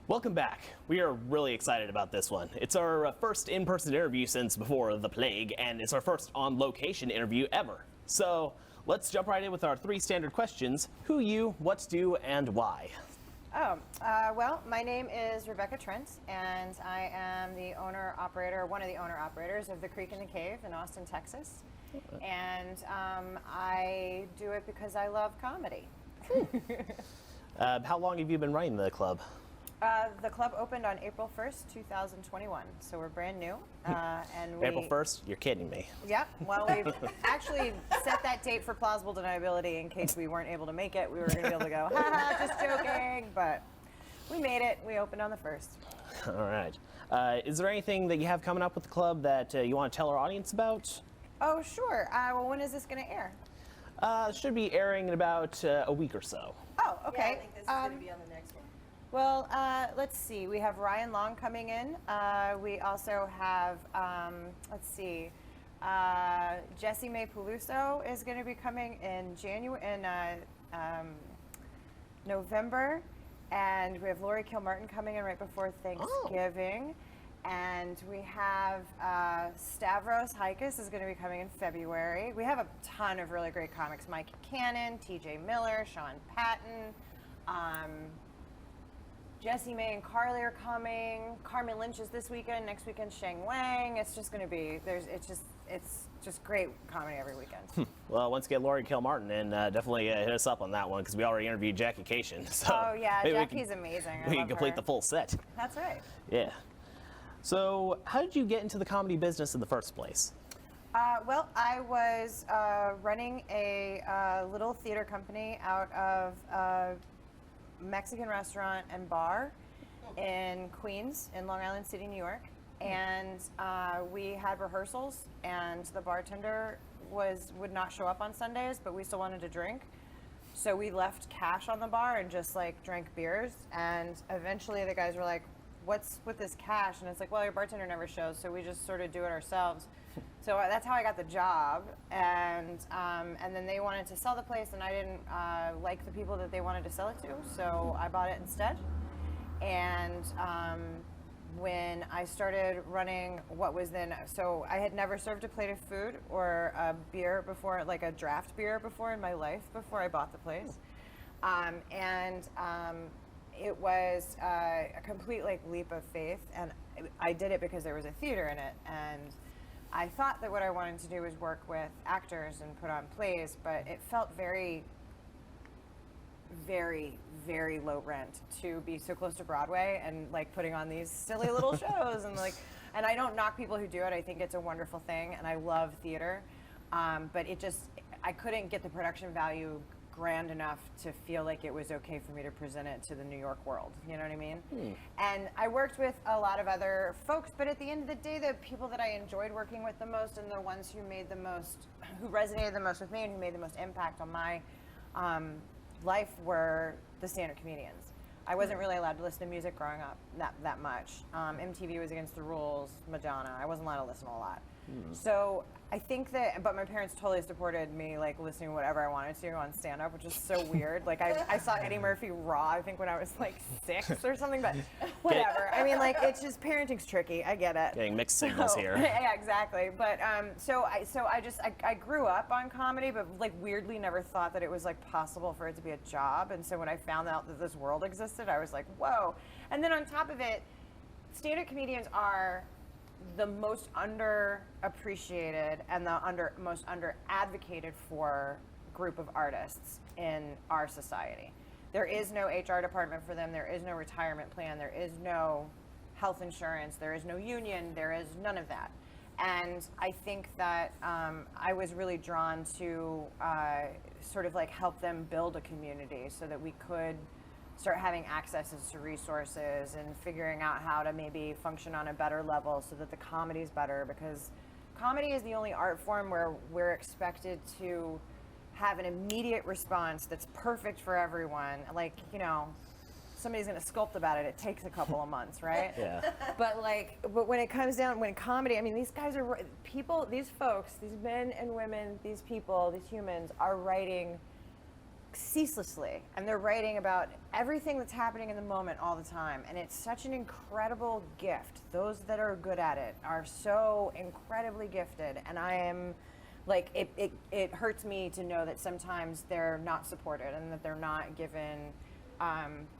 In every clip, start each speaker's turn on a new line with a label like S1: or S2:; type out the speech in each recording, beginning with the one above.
S1: Welcome back. We are really excited about this one. It's our first in-person interview since before the plague, and it's our first on-location interview ever. So let's jump right in with our 3 standard questions. Who you, what do, and why?
S2: Well, my name is Rebecca Trent, and I am the owner-operator, one of the owner-operators of The Creek and the Cave in Austin, Texas. And I do it because I love comedy.
S1: How long have you been running the club?
S2: The club opened on April 1st, 2021, so we're brand new. And
S1: April 1st? You're kidding me.
S2: Yep. Well, we've actually set that date for plausible deniability in case we weren't able to make it. We were going to be able to go, ha, just joking, but we made it. We opened on the 1st.
S1: All right. Is there anything that you have coming up with the club that you want to tell our audience about?
S2: Oh, sure. Well, when is this going to air?
S1: It should be airing in about a week or so.
S2: Oh, okay.
S3: Yeah, I think this is going to be on the next one.
S2: Well, let's see. We have Ryan Long coming in. We also have, let's see, Jessie Mae Peluso is going to be coming in November, and we have Lori Kilmartin coming in right before Thanksgiving. And we have Stavros Hikis is going to be coming in February. We have a ton of really great comics. Mike Cannon, TJ Miller, Sean Patton, Jessie Mae and Carly are coming. Carmen Lynch is this weekend. Next weekend, Sheng Wang. It's just going to be, it's just great comedy every weekend.
S1: Well, once again, Lori Kilmartin, and definitely hit us up on that one because we already interviewed Jackie Cation. So
S2: oh yeah, Jackie's amazing.
S1: We can complete the full set.
S2: That's right.
S1: Yeah. So how did you get into the comedy business in the first place?
S2: Well, I was running a little theater company out of a Mexican restaurant and bar in Queens, in Long Island City, New York. And we had rehearsals, and the bartender would not show up on Sundays, but we still wanted to drink. So we left cash on the bar and just like drank beers. And eventually the guys were like, "What's with this cash?" And it's like, "Well, your bartender never shows, so we just sort of do it ourselves." So that's how I got the job. And then they wanted to sell the place, and I didn't like the people that they wanted to sell it to, so I bought it instead. And when I started running what was then, so I had never served a plate of food or a beer before, like a draft beer before in my life, before I bought the place. It was a complete leap of faith, and I did it because there was a theater in it, and I thought that what I wanted to do was work with actors and put on plays, but it felt very, very, very low rent to be so close to Broadway and like putting on these silly little shows and I don't knock people who do it. I think it's a wonderful thing, and I love theater, but I couldn't get the production value grand enough to feel like it was okay for me to present it to the New York world. You know what I mean? And I worked with a lot of other folks, but at the end of the day, the people that I enjoyed working with the most and the ones who resonated the most with me and who made the most impact on my life were the stand-up comedians. I wasn't really allowed to listen to music growing up that much. MTV was against the rules, Madonna. I wasn't allowed to listen to a lot. So I think that, but my parents totally supported me listening to whatever I wanted to on stand-up, which is so weird. I saw Eddie Murphy Raw, I think when I was 6 or something, but whatever. I mean, it's just, parenting's tricky, I get it.
S1: Getting mixed signals here.
S2: Yeah, exactly. But I grew up on comedy, but weirdly never thought that it was possible for it to be a job. And so when I found out that this world existed, I was like, whoa. And then on top of it, stand-up comedians are the most underappreciated and the most under-advocated for group of artists in our society. There is no HR department for them. There is no retirement plan. There is no health insurance. There is no union. There is none of that. And I think that I was really drawn to sort of help them build a community so that we could start having access to resources and figuring out how to maybe function on a better level so that the comedy's better, because comedy is the only art form where we're expected to have an immediate response that's perfect for everyone. Somebody's gonna sculpt about it, it takes a couple of months, right?
S1: Yeah.
S2: But when it comes down, when comedy, I mean, these guys are people, these folks, these men and women, these people, these humans are writing ceaselessly, and they're writing about everything that's happening in the moment all the time, and it's such an incredible gift. Those that are good at it are so incredibly gifted, and I am like, it hurts me to know that sometimes they're not supported and that they're not given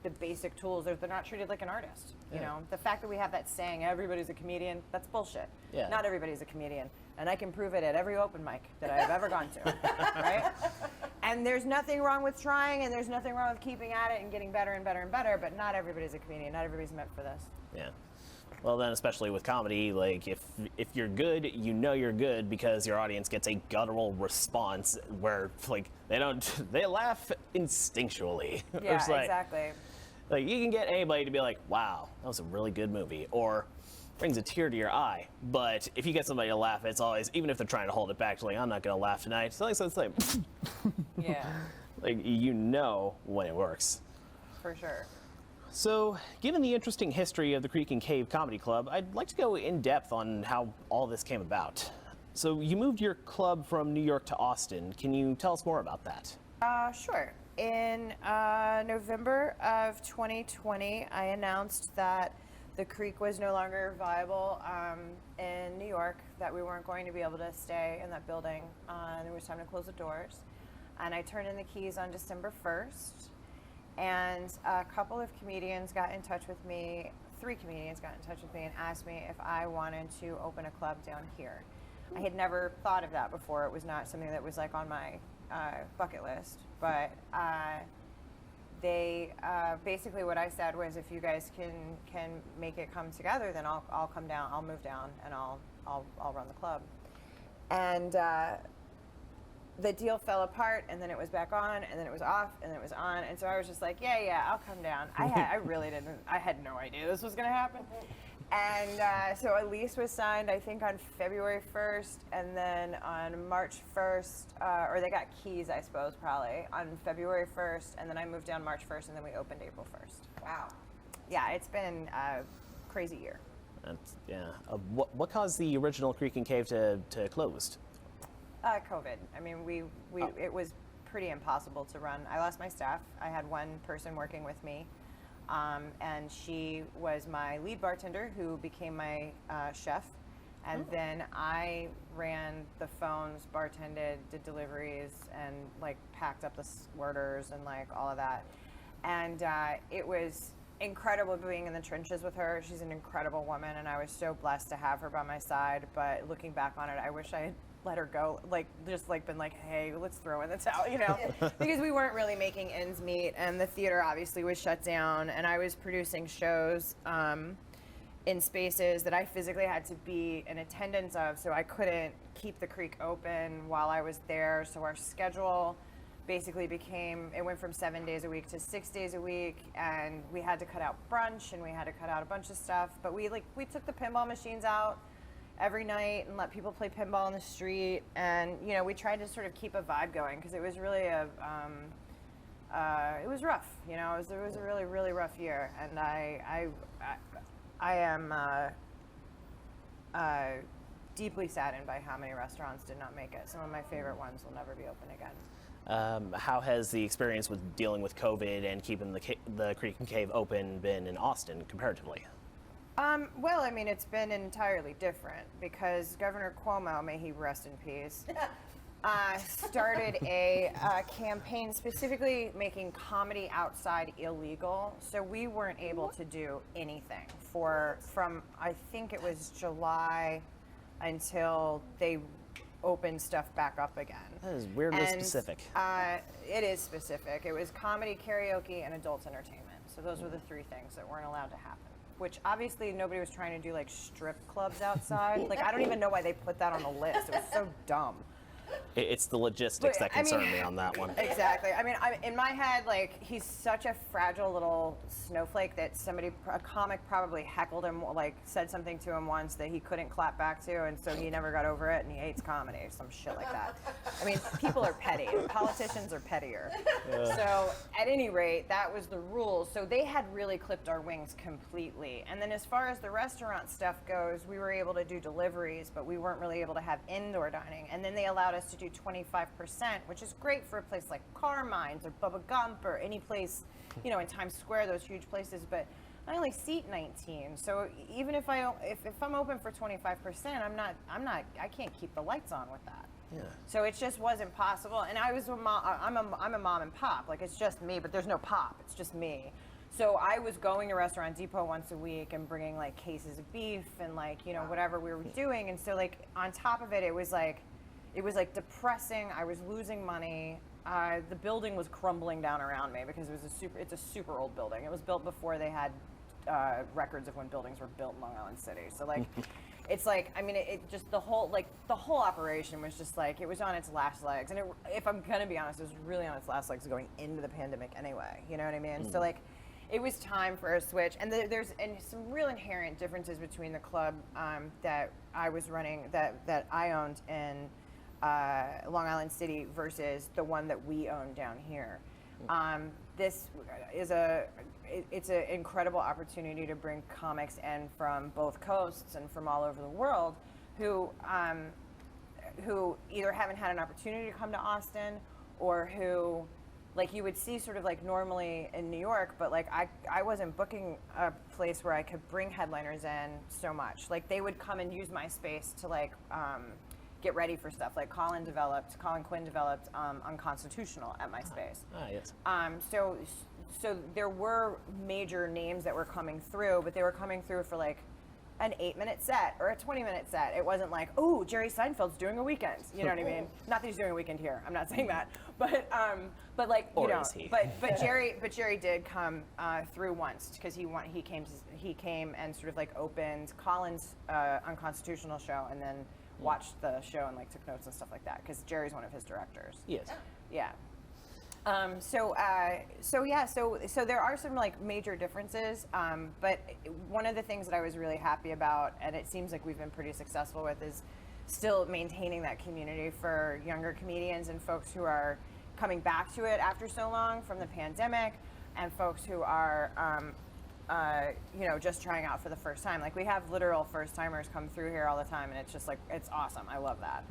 S2: the basic tools, or they're not treated like an artist. You know, the fact that we have that saying, everybody's a comedian, that's bullshit.
S1: Yeah.
S2: Not everybody's a comedian. And I can prove it at every open mic that I've ever gone to, right? And there's nothing wrong with trying, and there's nothing wrong with keeping at it and getting better and better and better, but not everybody's a comedian. Not everybody's meant for this.
S1: Yeah. Well, then, especially with comedy, like, if you're good, you know you're good because your audience gets a guttural response where, like, they laugh instinctually.
S2: Yeah,
S1: It's like,
S2: exactly.
S1: Like, you can get anybody to be like, wow, that was a really good movie, or brings a tear to your eye. But if you get somebody to laugh, it's always, even if they're trying to hold it back, like, I'm not going to laugh tonight. So it's like,
S2: Yeah,
S1: like, you know when it works.
S2: for sure.
S1: So, given the interesting history of the Creek and Cave Comedy Club, I'd like to go in depth on how all this came about. So, you moved your club from New York to Austin. Can you tell us more about that?
S2: Sure. In November of 2020, I announced that the Creek was no longer viable in New York, that we weren't going to be able to stay in that building, and it was time to close the doors. And I turned in the keys on December 1st. And a couple of comedians got in touch with me, 3 comedians got in touch with me and asked me if I wanted to open a club down here. I had never thought of that before. It was not something that was like on my bucket list. But they basically, what I said was, if you guys can make it come together, then I'll come down, I'll move down, and I'll run the club. And the deal fell apart, and then it was back on, and then it was off, and then it was on, and so I was just like, yeah, I'll come down. I really didn't, I had no idea this was gonna happen. And so a lease was signed, I think, on February 1st, and then on March 1st, or they got keys, I suppose, probably, on February 1st, and then I moved down March 1st, and then we opened April 1st.
S3: Wow.
S2: Yeah, it's been a crazy year.
S1: Yeah. What caused the original Creek and Cave to close?
S2: COVID. I mean, it was pretty impossible to run. I lost my staff. I had one person working with me, and she was my lead bartender, who became my chef. And then I ran the phones, bartended, did deliveries, and like packed up the orders and like all of that. And it was incredible being in the trenches with her. She's an incredible woman, and I was so blessed to have her by my side. But looking back on it, I wish I had let her go, like just like been like, hey, let's throw in the towel, you know, because we weren't really making ends meet, and the theater obviously was shut down, and I was producing shows in spaces that I physically had to be in attendance of, so I couldn't keep the Creek open while I was there. So our schedule basically it went from 7 days a week to 6 days a week, and we had to cut out brunch, and we had to cut out a bunch of stuff. But we took the pinball machines out every night and let people play pinball on the street, and you know, we tried to sort of keep a vibe going, because it was really it was rough, you know. It was a really, really rough year, and I am deeply saddened by how many restaurants did not make it. Some of my favorite ones will never be open again.
S1: How has the experience with dealing with COVID and keeping the Creek and Cave open been in Austin comparatively?
S2: Well, I mean, it's been entirely different, because Governor Cuomo, may he rest in peace, started a campaign specifically making comedy outside illegal. So we weren't able to do anything from I think it was July until they opened stuff back up again.
S1: That is weirdly specific.
S2: It is specific. It was comedy, karaoke, and adult entertainment. So those were the 3 things that weren't allowed to happen. Which obviously nobody was trying to do, like strip clubs outside. Like, I don't even know why they put that on the list. It was so dumb.
S1: It's the logistics that concern me on that one.
S2: Exactly. I mean, in my head, like, he's such a fragile little snowflake that a comic probably heckled him, like said something to him once that he couldn't clap back to, and so he never got over it, and he hates comedy or some shit like that. I mean, people are petty. Politicians are pettier. So at any rate, that was the rule. So they had really clipped our wings completely. And then as far as the restaurant stuff goes, we were able to do deliveries, but we weren't really able to have indoor dining. And then they allowed us us to do 25%, which is great for a place like Carmine's or Bubba Gump or any place, you know, in Times Square, those huge places. But I only seat 19, so even if I'm open for 25%, I can't keep the lights on with that.
S1: Yeah.
S2: So it just wasn't possible. And I'm a mom and pop. Like, it's just me, but there's no pop. It's just me. So I was going to Restaurant Depot once a week and bringing like cases of beef and like, you know, whatever we were doing. And so like on top of it, it was like depressing. I was losing money. The building was crumbling down around me because it's a super old building. It was built before they had records of when buildings were built in Long Island City. So like, it's like, I mean, it just the whole operation was just like, it was on its last legs. And if I'm gonna be honest, it was really on its last legs going into the pandemic anyway. You know what I mean? So like, it was time for a switch. And there's some real inherent differences between the club that I was running, that I owned in Long Island City versus the one that we own down here. This is it's an incredible opportunity to bring comics in from both coasts and from all over the world who either haven't had an opportunity to come to Austin, or who, like, you would see sort of like normally in New York, but like I wasn't booking a place where I could bring headliners in so much. Like, they would come and use my space to like get ready for stuff. Like Colin Quinn developed Unconstitutional at my space.
S1: Yes.
S2: So there were major names that were coming through, but they were coming through for like an 8-minute set or a 20-minute set. It wasn't like, oh, Jerry Seinfeld's doing a weekend. You know what I mean? Not that he's doing a weekend here. I'm not saying that, but like,
S1: or
S2: you know,
S1: is he?
S2: but Jerry did come through once because he came and sort of like opened Colin's Unconstitutional show and then watched the show and like took notes and stuff like that because Jerry's one of his directors.
S1: Yes.
S2: Yeah. So there are some like major differences, but one of the things that I was really happy about, and it seems like we've been pretty successful with, is still maintaining that community for younger comedians and folks who are coming back to it after so long from the pandemic, and folks who are you know, just trying out for the first time. Like, we have literal first timers come through here all the time, and it's just like, it's awesome. I love that.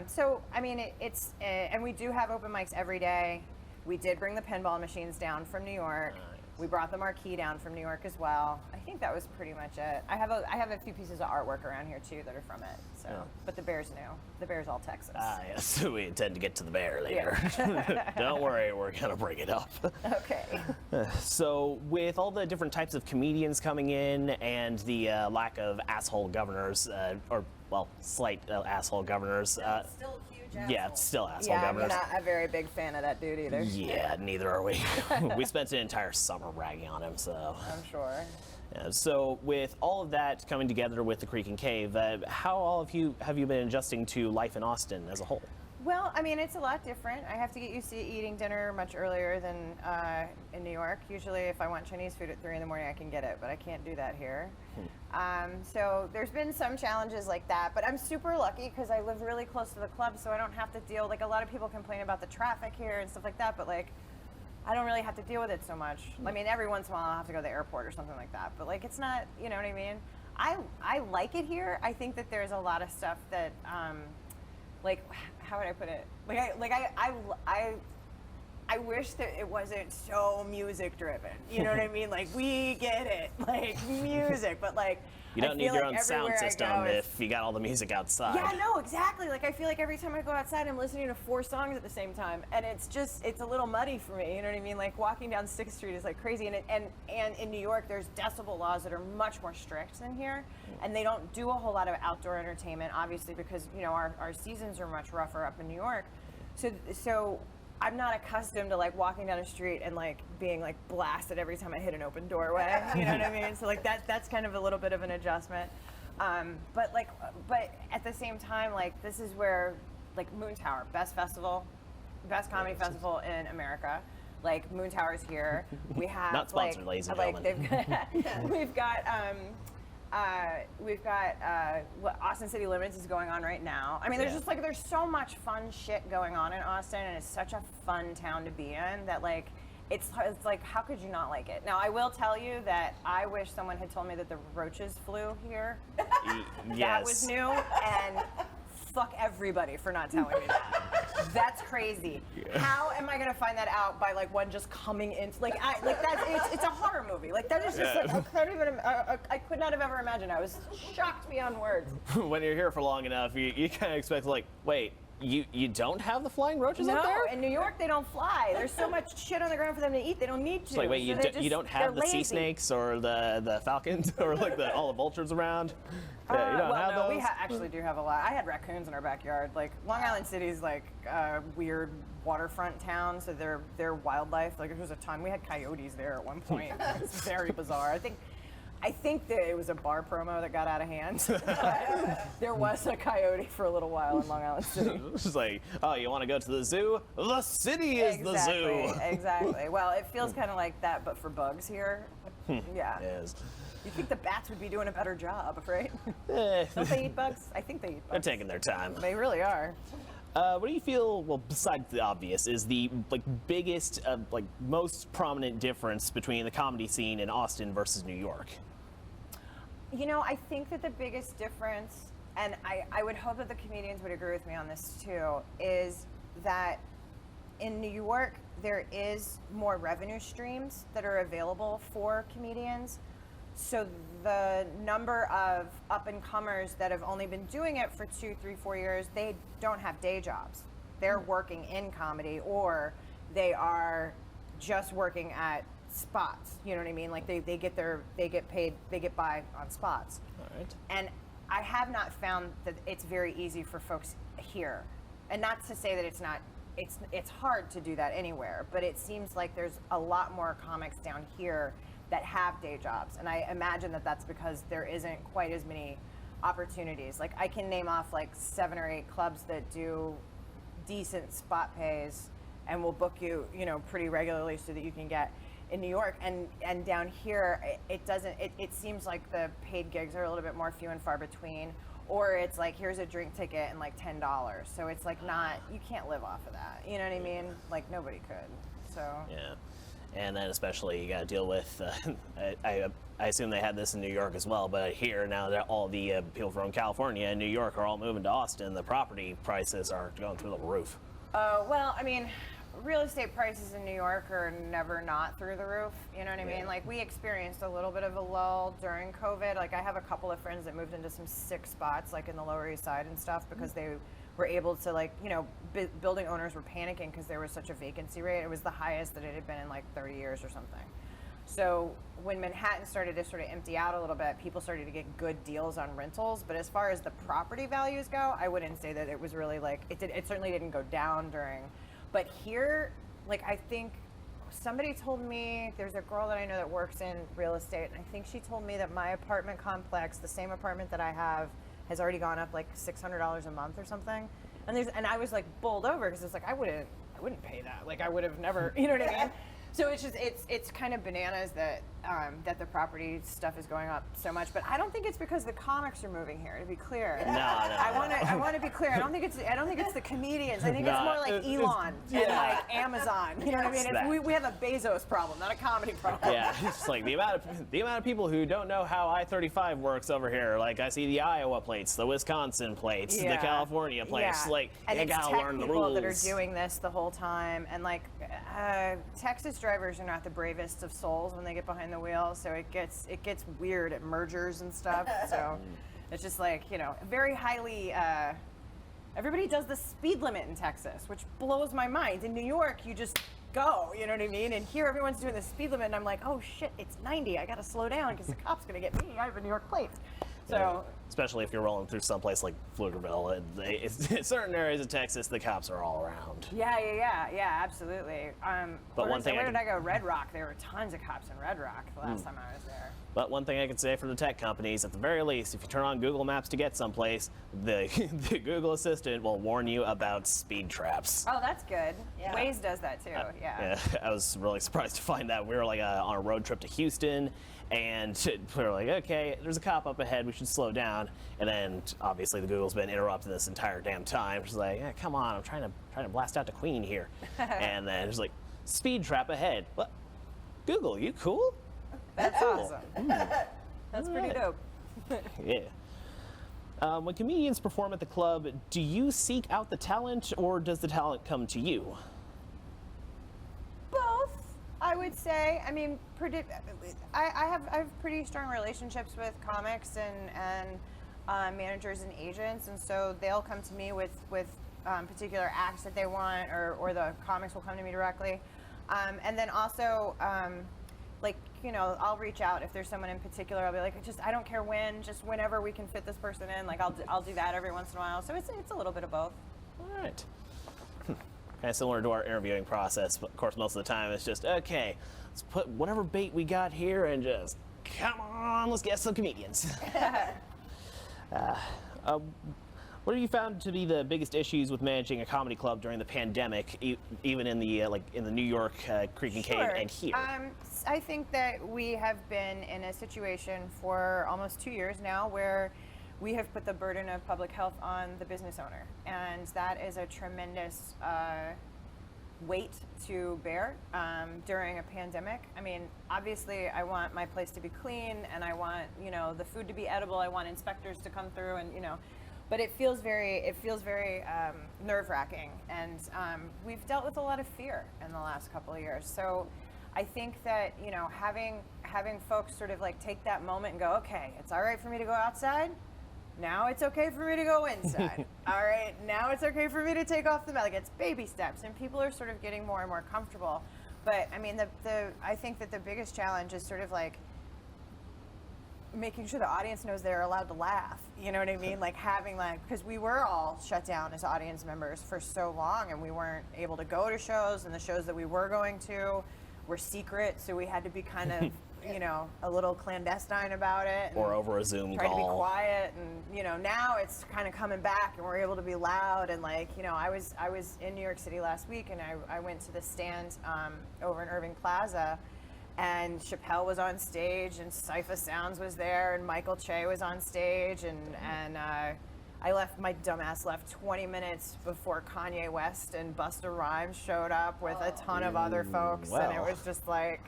S2: So, I mean, it's and we do have open mics every day. We did bring the pinball machines down from New York.
S1: Nice.
S2: We brought the marquee down from New York as well. I think that was pretty much it. I have a few pieces of artwork around here too that are from it. So,
S1: Yeah.
S2: But the bear's new. The bear's all Texas.
S1: Yes. We intend to get to the bear later.
S2: Yeah.
S1: Don't worry, we're gonna bring it up.
S2: Okay.
S1: So, with all the different types of comedians coming in and the lack of asshole governors, or well, slight asshole governors.
S3: Still a huge asshole.
S1: Yeah, it's still asshole
S2: Yeah, I'm
S1: governors.
S2: not a very big fan of that dude either.
S1: Yeah, neither are we. We spent an entire summer ragging on him, so.
S2: I'm sure.
S1: Yeah, so with all of that coming together with the Creek and Cave, how all of you have you been adjusting to life in Austin as a whole?
S2: Well, I mean, it's a lot different. I have to get used to eating dinner much earlier than in New York. Usually, if I want Chinese food at 3 in the morning, I can get it, but I can't do that here. So there's been some challenges like that, but I'm super lucky because I live really close to the club, so I don't have to deal, like, a lot of people complain about the traffic here and stuff like that, but like, I don't really have to deal with it so much. I mean, every once in a while I'll have to go to the airport or something like that, but like, it's not, you know what I mean? I like it here. I think that there's a lot of stuff that, like, how would I put it? I wish that it wasn't so music driven. You know what I mean? Like, we get it, like, music, but like,
S1: You don't
S2: I
S1: need
S2: feel
S1: your
S2: like
S1: own sound
S2: everywhere I
S1: system
S2: go, it's-
S1: if you got all the music outside.
S2: Yeah, no, exactly. Like, I feel like every time I go outside, I'm listening to 4 songs at the same time, and it's a little muddy for me. You know what I mean? Like, walking down 6th Street is like crazy, and in New York, there's decibel laws that are much more strict than here, and they don't do a whole lot of outdoor entertainment, obviously, because, you know, our seasons are much rougher up in New York. So I'm not accustomed to like walking down a street and like being like blasted every time I hit an open doorway. You know what I mean? So like that's kind of a little bit of an adjustment. But at the same time, like, this is where, like, Moon Tower, best comedy festival in America. Like, Moon Tower's here. We have
S1: Not sponsored, ladies and
S2: gentlemen. We've got what Austin City Limits is going on right now. I mean, there's just like, there's so much fun shit going on in Austin, and it's such a fun town to be in that, like, it's like, how could you not like it? Now, I will tell you that I wish someone had told me that the roaches flew here.
S1: Yes.
S2: That was new, and fuck everybody for not telling me that. That's crazy. How am I gonna find that out by like one just coming in? It's a horror movie. Like that is just like I could not have ever imagined. I was shocked beyond words.
S1: When you're here for long enough, you kind of expect like, wait, you don't have the flying roaches up there?
S2: No, in New York they don't fly. There's so much shit on the ground for them to eat. They don't need to.
S1: It's like, wait, you don't have the sea snakes or the falcons or like all the vultures around? Yeah, you don't have those?
S2: We actually do have a lot. I had raccoons in our backyard. Like Long Island City's like a weird waterfront town, so they're wildlife. Like there was a ton. We had coyotes there at one point. It's very bizarre. I think that it was a bar promo that got out of hand. There was a coyote for a little while in Long Island City.
S1: It's just like, oh, you want to go to the zoo? The city is the zoo.
S2: Exactly. Well, it feels kind of like that, but for bugs here. Yeah.
S1: Yes.
S2: You think the bats would be doing a better job, right? Don't they eat bugs? I think they eat bugs.
S1: They're taking their time.
S2: They really are.
S1: What do you feel, well, besides the obvious, is the biggest, most prominent difference between the comedy scene in Austin versus New York?
S2: You know, I think that the biggest difference, and I would hope that the comedians would agree with me on this too, is that in New York, there is more revenue streams that are available for comedians. So the number of up-and-comers that have only been doing it for 2, 3, 4 years, they don't have day jobs. They're working in comedy, or they are just working at spots. You know what I mean? Like they get paid, they get by on spots.
S1: All right.
S2: And I have not found that it's very easy for folks here. And not to say that it's hard to do that anywhere, but it seems like there's a lot more comics down here that have day jobs. And I imagine that that's because there isn't quite as many opportunities. Like I can name off like 7 or 8 clubs that do decent spot pays and will book you, pretty regularly so that you can get in New York. And down here, it seems like the paid gigs are a little bit more few and far between, or it's like, here's a drink ticket and like $10. So it's like you can't live off of that. You know what I mean? Like nobody could, so.
S1: Yeah. And then especially you got to deal with, I assume they had this in New York as well, but here now that all the people from California and New York are all moving to Austin, the property prices are going through the roof.
S2: Well, I mean, real estate prices in New York are never not through the roof. You know what I mean? Like we experienced a little bit of a lull during COVID. Like I have a couple of friends that moved into some sick spots, like in the Lower East Side and stuff, because they were able to building owners were panicking because there was such a vacancy rate. It was the highest that it had been in like 30 years or something. So when Manhattan started to sort of empty out a little bit, people started to get good deals on rentals. But as far as the property values go, I wouldn't say that it was really like, it certainly didn't go down during. But here, like I think somebody told me, there's a girl that I know that works in real estate, and I think she told me that my apartment complex, the same apartment that I have, has already gone up like $600 a month or something. And I was like bowled over because it's like I wouldn't pay that. Like I would have never, you know what I mean? So it's just it's kind of bananas that that the property stuff is going up so much. But I don't think it's because the comics are moving here. To be clear,
S1: No.
S2: I want to be clear. I don't think it's the comedians. I think it's more like Elon and like Amazon. You know what I mean? We have a Bezos problem, not a comedy problem.
S1: Yeah, it's like the amount of people who don't know how I-35 works over here. Like I see the Iowa plates, the Wisconsin plates, the California plates.
S2: Yeah.
S1: Like
S2: and
S1: you
S2: it's
S1: gotta
S2: tech
S1: learn the
S2: people
S1: rules.
S2: that are doing this the whole time, and like Texas drivers are not the bravest of souls when they get behind the wheel, so it gets weird at mergers and stuff. So it's just like, very highly everybody does the speed limit in Texas, which blows my mind. In New York you just go, you know what I mean? And here everyone's doing the speed limit and I'm like, oh shit, it's 90, I gotta slow down because the cop's gonna get me. I have a New York plate. So
S1: especially if you're rolling through someplace like Pflugerville, in certain areas of Texas, the cops are all around.
S2: Yeah, absolutely.
S1: But one thing
S2: where did I go? Red Rock. There were tons of cops in Red Rock the last time I was there.
S1: But one thing I can say for the tech companies, at the very least, if you turn on Google Maps to get someplace, the Google Assistant will warn you about speed traps.
S2: Oh, that's good.
S3: Yeah.
S2: Waze does that too. Yeah.
S1: I was really surprised to find that. We were like on a road trip to Houston, and we were like, okay, there's a cop up ahead, we should slow down. And then obviously the Google's been interrupting this entire damn time. She's like, yeah, come on, I'm trying to blast out to Queen here. And then it's like, speed trap ahead. What? Google, you cool?
S2: That's
S1: Cool.
S2: awesome. That's pretty dope.
S1: Yeah. When comedians perform at the club, do you seek out the talent, or does the talent come to you?
S2: Both, I would say. I mean, I have pretty strong relationships with comics and managers and agents, and so they'll come to me with particular acts that they want, or the comics will come to me directly. And then also, like, you know, I'll reach out if there's someone in particular. I'll be like, I don't care when, just whenever we can fit this person in. Like, I'll do that every once in a while. So it's a little bit of both.
S1: All right. Kind of similar to our interviewing process, but of course most of the time it's just, okay, let's put whatever bait we got here and just, come on, let's get some comedians. What have you found to be the biggest issues with managing a comedy club during the pandemic, even in the in the New York Creek and Cave and here?
S2: I think that we have been in a situation for almost 2 years now where we have put the burden of public health on the business owner, and that is a tremendous weight to bear during a pandemic. I mean, obviously, I want my place to be clean, and I want, you know, the food to be edible. I want inspectors to come through, and, you know. But it feels very nerve-wracking, and we've dealt with a lot of fear in the last couple of years. So I think that, you know, having folks sort of like take that moment and go, okay, it's all right for me to go outside. Now it's okay for me to go inside. All right, now it's okay for me to take off the mask. Like, it's baby steps, and people are sort of getting more and more comfortable. But I mean, I think that the biggest challenge is sort of like making sure the audience knows they're allowed to laugh. You know what I mean? Like, having, like, because we were all shut down as audience members for so long, and we weren't able to go to shows, and the shows that we were going to were secret, so we had to be kind of, you know, a little clandestine about it.
S1: Or over a Zoom
S2: try
S1: call.
S2: To be quiet, and, you know, now it's kind of coming back, and we're able to be loud, and, like, you know, I was in New York City last week, and I went to the stand over in Irving Plaza, and Chappelle was on stage, and Cypher Sounds was there, and Michael Che was on stage, and my dumbass left 20 minutes before Kanye West and Busta Rhymes showed up with a ton of other folks, and it was just like,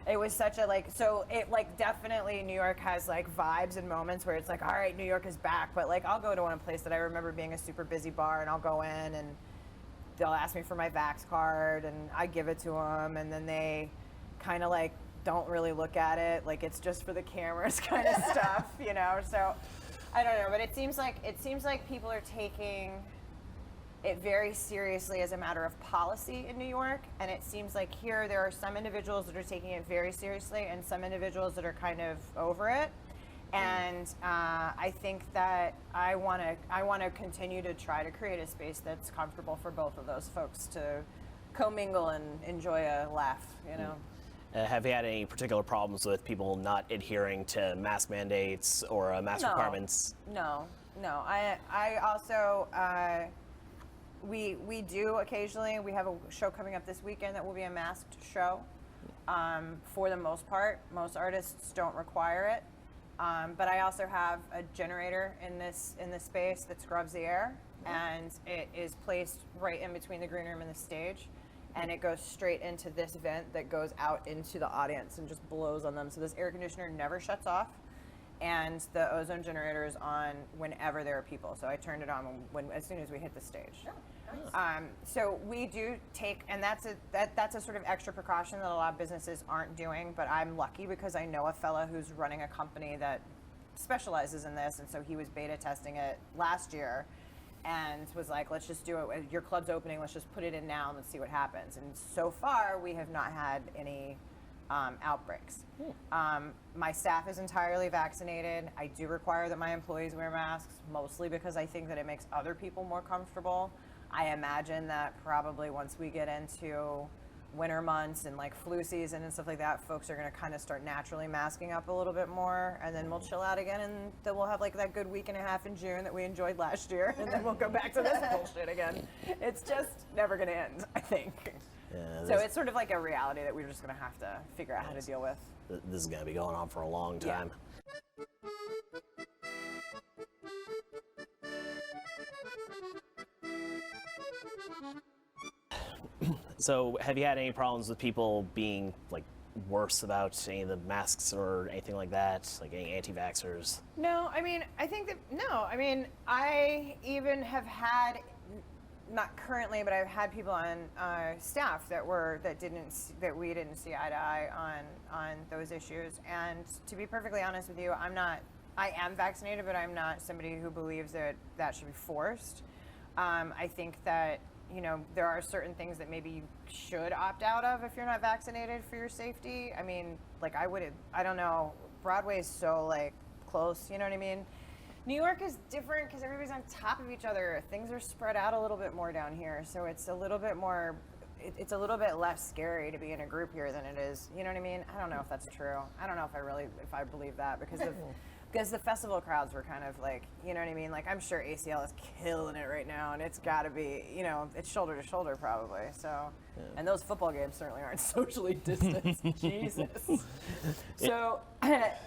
S2: it was such a, like, so it, like, definitely New York has, like, vibes and moments where it's like, all right, New York is back, but, like, I'll go to one place that I remember being a super busy bar, and I'll go in, and they'll ask me for my Vax card, and I give it to them, and then they kind of, like, don't really look at it, like it's just for the cameras kind of stuff, you know. So I don't know, but it seems like people are taking it very seriously as a matter of policy in New York, and it seems like here there are some individuals that are taking it very seriously and some individuals that are kind of over it. And I think that I want to continue to try to create a space that's comfortable for both of those folks to commingle and enjoy a laugh, you know.
S1: Have you had any particular problems with people not adhering to mask mandates or mask requirements?
S2: No. I also, we do occasionally, we have a show coming up this weekend that will be a masked show. For the most part, most artists don't require it. But I also have a generator in this space that scrubs the air, and it is placed right in between the green room and the stage. And it goes straight into this vent that goes out into the audience and just blows on them. So this air conditioner never shuts off, and the ozone generator is on whenever there are people. So I turned it on as soon as we hit the stage.
S3: Oh, nice.
S2: So we do take, and that's a sort of extra precaution that a lot of businesses aren't doing. But I'm lucky because I know a fella who's running a company that specializes in this, and so he was beta testing it last year. And was like, let's just do it. Your club's opening. Let's just put it in now and let's see what happens. And so far, we have not had any outbreaks. My staff is entirely vaccinated. I do require that my employees wear masks, mostly because I think that it makes other people more comfortable. I imagine that probably once we get into winter months and like flu season and stuff like that, folks are going to kind of start naturally masking up a little bit more, and then we'll chill out again, and then we'll have like that good week and a half in June that we enjoyed last year, and then we'll go back to this bullshit again. It's just never going to end, I think.
S1: Yeah,
S2: so it's sort of like a reality that we're just going to have to figure out how to deal with.
S1: This is going to be going on for a long time. So have you had any problems with people being like worse about any of the masks or anything like that, like any anti-vaxxers?
S2: No, I mean, I think that, no, I mean, I even have had, not currently, but I've had people on staff that we didn't see eye to eye on those issues. And to be perfectly honest with you, I am vaccinated, but I'm not somebody who believes that that should be forced. I think that, you know, there are certain things that maybe you should opt out of if you're not vaccinated for your safety. I mean, like I don't know, Broadway is so like close, you know what I mean? New York is different because everybody's on top of each other. Things are spread out a little bit more down here, so it's a little bit more, it's a little bit less scary to be in a group here than it is, you know what I mean? I don't know if that's true. I don't know if I believe that because the festival crowds were kind of like, you know what I mean? Like, I'm sure ACL is killing it right now, and it's got to be, you know, it's shoulder to shoulder probably. So, and those football games certainly aren't socially distanced. Jesus. So,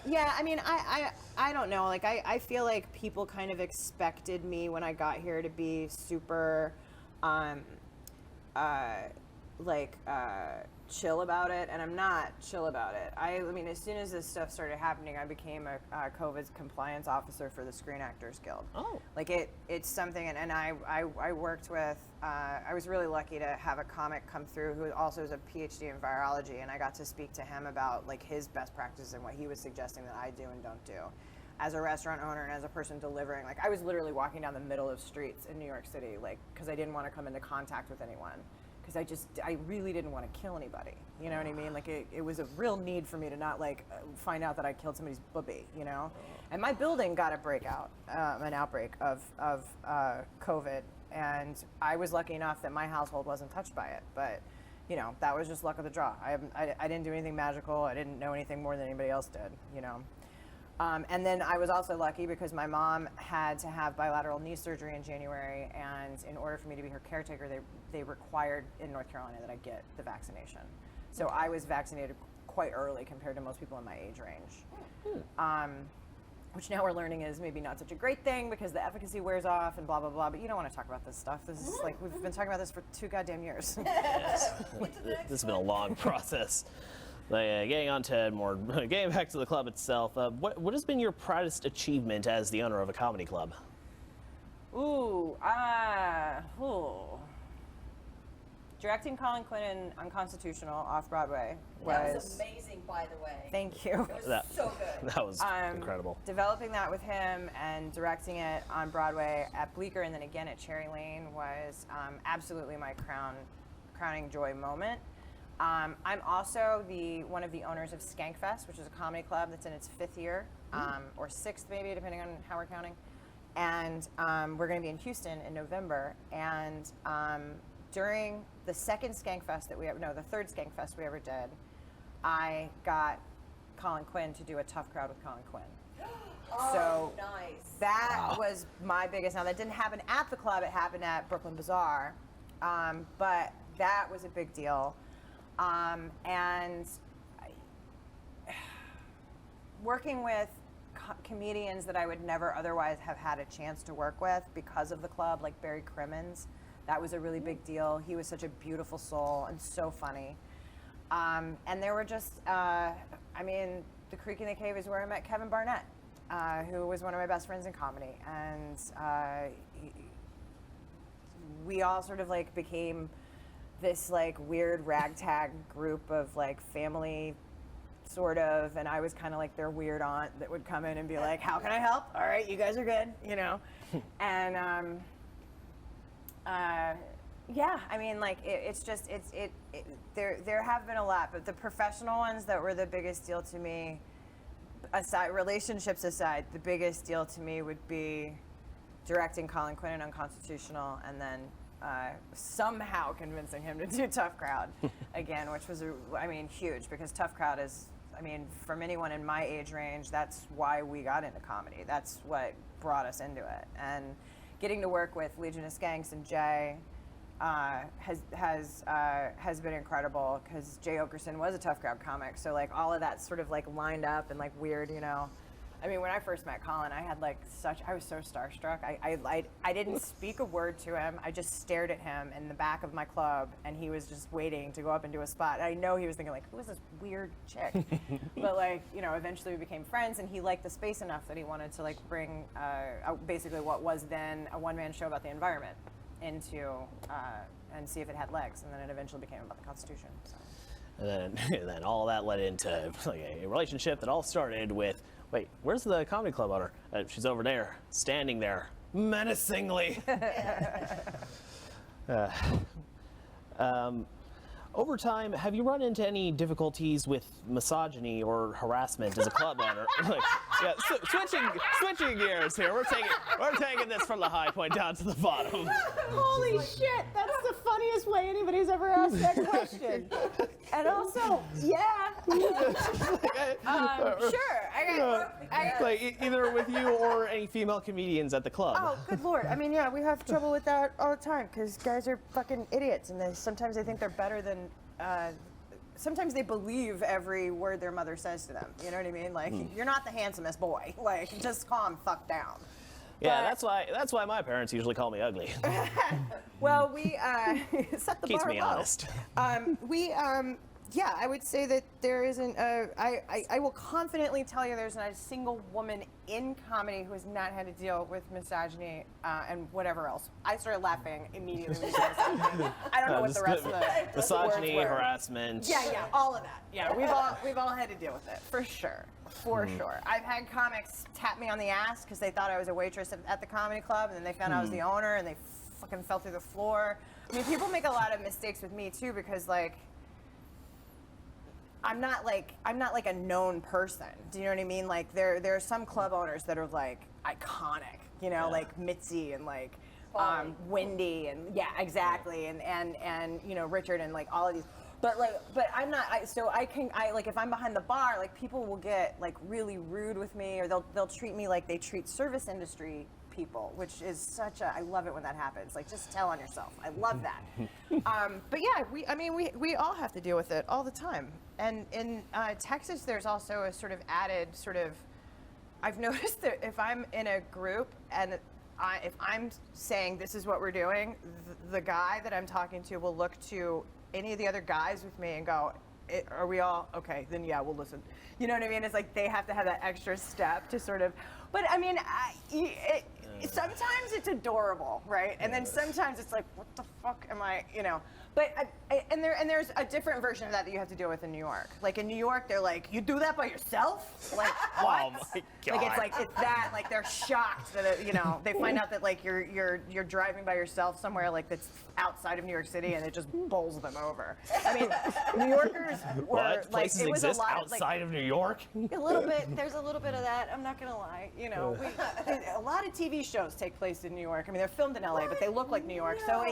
S2: yeah, I mean, I don't know. Like, I feel like people kind of expected me when I got here to be super, chill about it, and I'm not chill about it. I mean, as soon as this stuff started happening, I became a COVID compliance officer for the Screen Actors Guild. Oh. Like, it's something, and I worked with, I was really lucky to have a comic come through who also is a PhD in virology, and I got to speak to him about, like, his best practices and what he was suggesting that I do and don't do. As a restaurant owner and as a person delivering, like, I was literally walking down the middle of streets in New York City, like, because I didn't want to come into contact with anyone. Because I really didn't want to kill anybody. You know what I mean? Like, it was a real need for me to not, like, find out that I killed somebody's booby, you know? And my building got an outbreak of COVID, and I was lucky enough that my household wasn't touched by it. But, you know, that was just luck of the draw. I didn't do anything magical. I didn't know anything more than anybody else did, you know? And then I was also lucky because my mom had to have bilateral knee surgery in January, and in order for me to be her caretaker, they required in North Carolina that I get the vaccination. So I was vaccinated quite early compared to most people in my age range. Which now we're learning is maybe not such a great thing because the efficacy wears off and blah, blah, blah, but you don't want to talk about this stuff. This is like, we've been talking about this for 2 goddamn years.
S1: This has been a long process. Getting back to the club itself, what has been your proudest achievement as the owner of a comedy club?
S2: Directing Colin Quinn in Unconstitutional off-Broadway
S3: was amazing, by the way.
S2: Thank you.
S3: It was so good.
S1: That was incredible.
S2: Developing that with him and directing it on Broadway at Bleecker and then again at Cherry Lane was absolutely my crowning joy moment. I'm also one of the owners of Skankfest, which is a comedy club that's in its 5th year, or 6th maybe, depending on how we're counting. And we're going to be in Houston in November. And during the second Skankfest the third Skankfest we ever did, I got Colin Quinn to do a tough crowd with Colin Quinn. So
S3: nice.
S2: That was my biggest. Now that didn't happen at the club; it happened at Brooklyn Bazaar, but that was a big deal. And working with comedians that I would never otherwise have had a chance to work with because of the club, like Barry Crimmins, that was a really big deal. He was such a beautiful soul and so funny. And there were just, the Creek in the Cave is where I met Kevin Barnett, who was one of my best friends in comedy. And we all sort of like became this like weird ragtag group of like family sort of, and I was kind of like their weird aunt that would come in and be like, how can I help? All right, you guys are good, you know? And yeah, I mean, like there have been a lot, but the professional ones that were the biggest deal to me, relationships aside, the biggest deal to me would be directing Colin Quinn in Unconstitutional, and then somehow convincing him to do Tough Crowd again, which was, huge, because Tough Crowd is, from anyone in my age range, that's why we got into comedy. That's what brought us into it. And getting to work with Legion of Skanks and Jay has been incredible, because Jay Okerson was a Tough Crowd comic, so like all of that sort of like lined up and like weird, you know. I mean, when I first met Colin, I had like I was so starstruck. I didn't speak a word to him. I just stared at him in the back of my club, and he was just waiting to go up and do a spot. And I know he was thinking like, who is this weird chick? But like, you know, eventually we became friends, and he liked the space enough that he wanted to like bring basically what was then a one-man show about the environment into and see if it had legs. And then it eventually became about the Constitution. So.
S1: And then all that led into like a relationship that all started with, wait, where's the comedy club owner? She's over there, standing there, menacingly. Over time, have you run into any difficulties with misogyny or harassment as a club owner? Like, yeah, switching gears here. We're taking this from the high point down to the bottom.
S2: Holy shit, that's the funniest way anybody's ever asked that question. And also, yeah. Sure.
S1: Like either with you or any female comedians at the club.
S2: Oh, good lord. I mean, yeah, we have trouble with that all the time because guys are fucking idiots, and sometimes they think they're better than. Sometimes they believe every word their mother says to them. You know what I mean? Like, you're not the handsomest boy. Like, just calm fuck down.
S1: Yeah, that's why my parents usually call me ugly.
S2: Well, we set the
S1: Keeps
S2: bar
S1: me
S2: low.
S1: honest.
S2: Yeah, I would say that there isn't I will confidently tell you there's not a single woman in comedy who has not had to deal with misogyny and whatever else. I started laughing immediately when you said misogyny. I don't know what the rest of the
S1: misogyny,
S2: words were.
S1: harassment.
S2: Yeah, all of that. Yeah, we've all had to deal with it, for sure. For sure. I've had comics tap me on the ass because they thought I was a waitress at the comedy club, and then they found I was the owner, and they fucking fell through the floor. I mean, people make a lot of mistakes with me too because like I'm not like a known person. Do you know what I mean? Like there are some club owners that are like iconic, you know, like Mitzi and like Wendy and yeah, exactly, and you know Richard and like all of these. But I'm not. Like if I'm behind the bar, like people will get like really rude with me, or they'll treat me like they treat service industry people, which is such a. I love it when that happens. Like just tell on yourself. I love that. But yeah, we all have to deal with it all the time. And in Texas, there's also a sort of added sort of. I've noticed that if I'm in a group and if I'm saying this is what we're doing, the guy that I'm talking to will look to any of the other guys with me and go, are we all okay? Then yeah, we'll listen. You know what I mean? It's like they have to have that extra step to sort of. But I mean, sometimes it's adorable, right? And then sometimes it's like, what the fuck am I? You know. But there's a different version of that you have to deal with in New York. Like in New York, they're like, you do that by yourself? Like what?
S1: Oh my God.
S2: Like it's that. Like they're shocked that they find out that like you're driving by yourself somewhere like that's outside of New York City, and it just bowls them over. I mean, New Yorkers were
S1: what?
S2: like
S1: Places
S2: it was
S1: exist
S2: a lot
S1: outside of New York?
S2: A little bit. There's a little bit of that. I'm not gonna lie. You know, a lot of TV shows take place in New York. I mean, they're filmed in LA, but they look like New York. So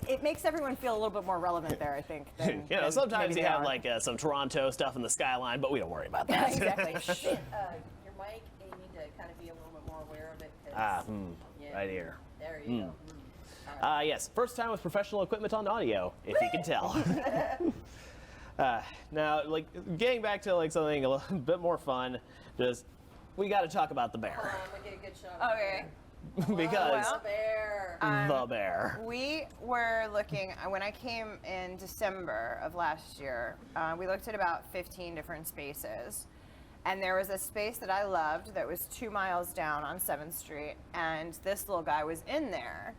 S2: it makes everyone feel a little bit more relevant there, I think. Than
S1: sometimes you have
S2: are.
S1: like some Toronto stuff in the skyline, but we don't worry about that.
S2: Exactly.
S3: Your mic, you need to kind of be a little bit more aware of it.
S1: Right here.
S3: There you go.
S1: Yes, first time with professional equipment on audio, if you can tell. Now, like getting back to like something a little bit more fun, we got to talk about the
S3: Hold
S1: bear.
S3: on, I'm going to get a good shot.
S2: Okay.
S1: Because
S3: The bear.
S1: the bear.
S2: We were looking, when I came in December of last year, we looked at about 15 different spaces. And there was a space that I loved that was 2 miles down on 7th Street. And this little guy was in there.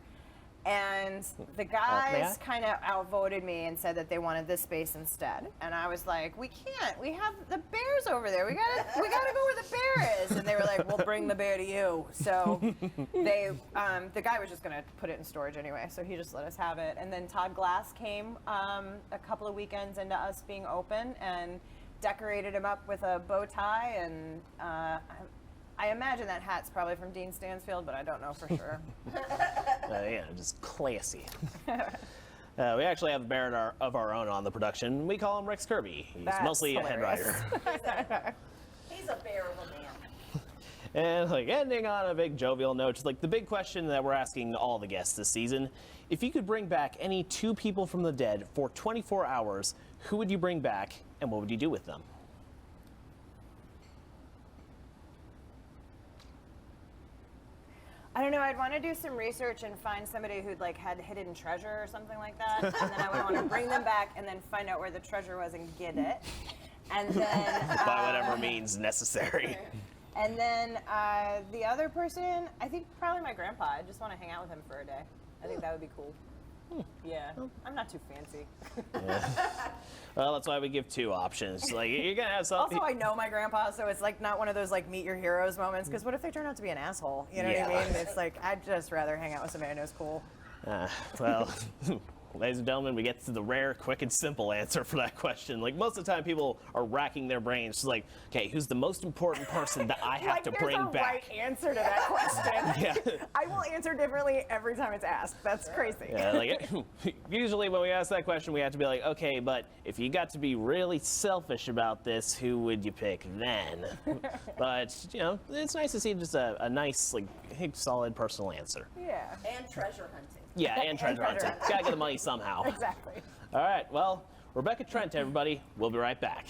S2: And the guys kind of outvoted me and said that they wanted this space instead. And I was like, we can't. We have the bears over there. We gotta go where the bear is. And they were like, we'll bring the bear to you. So the guy was just gonna put it in storage anyway. So he just let us have it. And then Todd Glass came a couple of weekends into us being open and decorated him up with a bow tie. And I imagine that hat's probably from Dean Stansfield, but I don't know for sure.
S1: Yeah, just classy. We actually have a bear of our own on the production. We call him Rex Kirby. He's
S2: That's
S1: mostly
S2: hilarious.
S1: a head writer.
S3: He's a bear of a man.
S1: And like ending on a big jovial note, just like the big question that we're asking all the guests this season, if you could bring back any 2 people from the dead for 24 hours, who would you bring back and what would you do with them?
S2: I don't know. I'd want to do some research and find somebody who'd like had hidden treasure or something like that, and then I would want to bring them back and then find out where the treasure was and get it, and then
S1: By whatever means necessary.
S2: and then the other person, I think probably my grandpa. I just want to hang out with him for a day. I think that would be cool. Yeah, I'm not too fancy.
S1: Well, that's why we give 2 options. Like, you're gonna have something.
S2: Also, I know my grandpa, so it's like not one of those like meet your heroes moments. Because what if they turn out to be an asshole? You know what I mean? It's like I'd just rather hang out with somebody I know's cool.
S1: Well, ladies and gentlemen, we get to the rare, quick, and simple answer for that question. Like, most of the time, people are racking their brains. Like, okay, who's the most important person that I have to bring
S2: There's a
S1: back?
S2: right answer to that question.
S1: Yeah.
S2: I will answer differently every time it's asked. That's crazy.
S1: Yeah, like, usually when we ask that question, we have to be like, okay, but if you got to be really selfish about this, who would you pick then? But, you know, it's nice to see just a nice, like, solid personal answer.
S2: Yeah.
S3: And treasure hunting.
S1: Yeah, and treasure
S2: treasure
S1: hunting. Gotta get the money somehow.
S2: Exactly.
S1: All right, well, Rebecca Trent, everybody. We'll be right back.